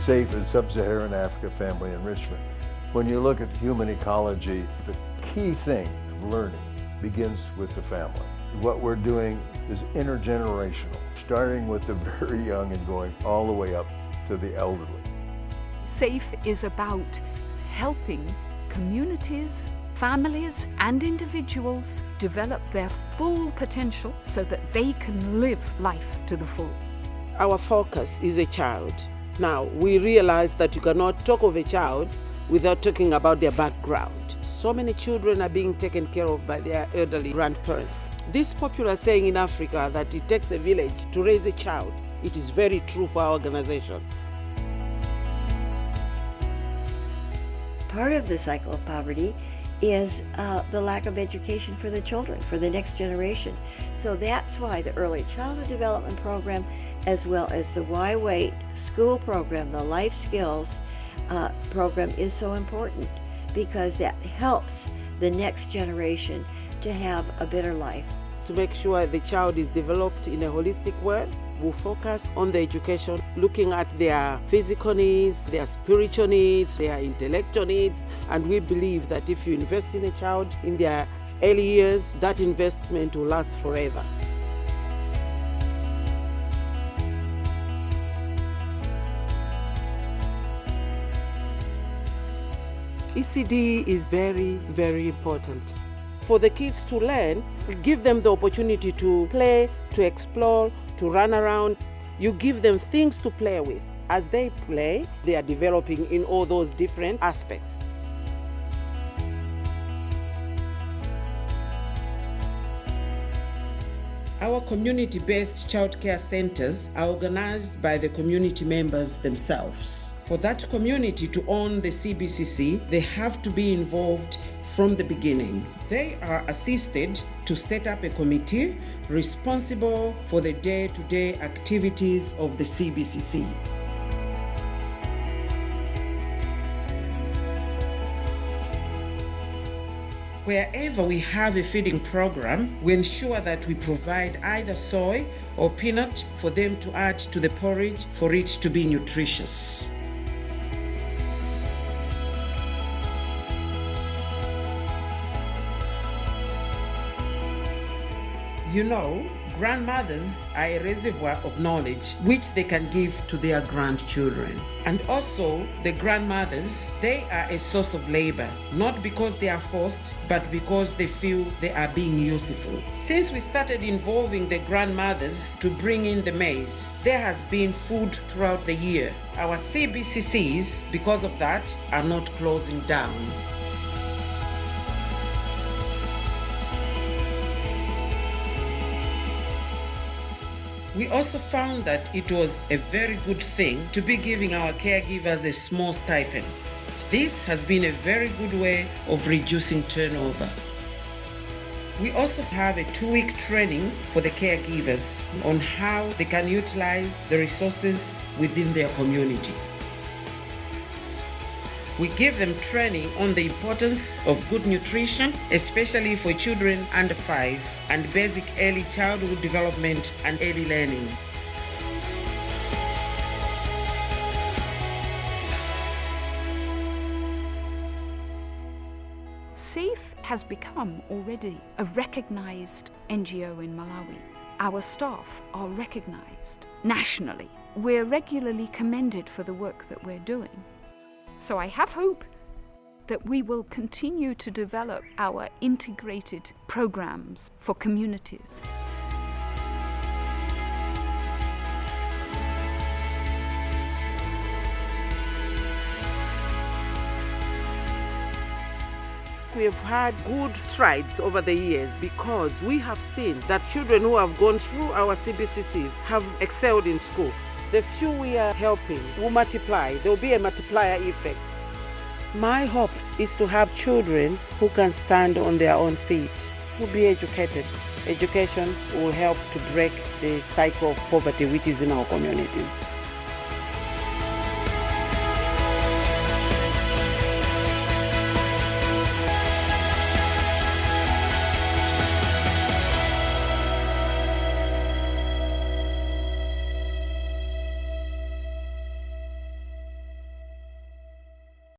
SAFE is Sub-Saharan Africa Family Enrichment. When you look at human ecology, the key thing of learning begins with the family. What we're doing is intergenerational, starting with the very young and going all the way up to the elderly. SAFE is about helping communities, families and individuals develop their full potential so that they can live life to the full. Our focus is a child. Now, we realize that you cannot talk of a child without talking about their background. So many children are being taken care of by their elderly grandparents. This popular saying in Africa that it takes a village to raise a child, it is very true for our organization. Part of the cycle of poverty is the lack of education for the children, for the next generation. So that's why the Early Childhood Development Program, as well as the Why Wait school program, the Life Skills program, is so important, because that helps the next generation to have a better life. To make sure the child is developed in a holistic way, we'll focus on the education, looking at their physical needs, their spiritual needs, their intellectual needs, and we believe that if you invest in a child in their early years, that investment will last forever. ECD is very, very important. For the kids to learn, give them the opportunity to play, to explore, to run around. You give them things to play with. As they play, they are developing in all those different aspects. Our community-based childcare centers are organized by the community members themselves. For that community to own the CBCC, they have to be involved from the beginning. They are assisted to set up a committee responsible for the day-to-day activities of the CBCC. Wherever we have a feeding program, we ensure that we provide either soy or peanut for them to add to the porridge for it to be nutritious. You know, grandmothers are a reservoir of knowledge which they can give to their grandchildren. And also, the grandmothers, they are a source of labor, not because they are forced, but because they feel they are being useful. Since we started involving the grandmothers to bring in the maize, there has been food throughout the year. Our CBCCs, because of that, are not closing down. We also found that it was a very good thing to be giving our caregivers a small stipend. This has been a very good way of reducing turnover. We also have a 2-week training for the caregivers on how they can utilize the resources within their community. We give them training on the importance of good nutrition, especially for children under 5, and basic early childhood development and early learning. SAFE has become already a recognized NGO in Malawi. Our staff are recognized nationally. We're regularly commended for the work that we're doing. So I have hope that we will continue to develop our integrated programs for communities. We have had good strides over the years because we have seen that children who have gone through our CBCCs have excelled in school. The few we are helping will multiply. There will be a multiplier effect. My hope is to have children who can stand on their own feet, who will be educated. Education will help to break the cycle of poverty which is in our communities.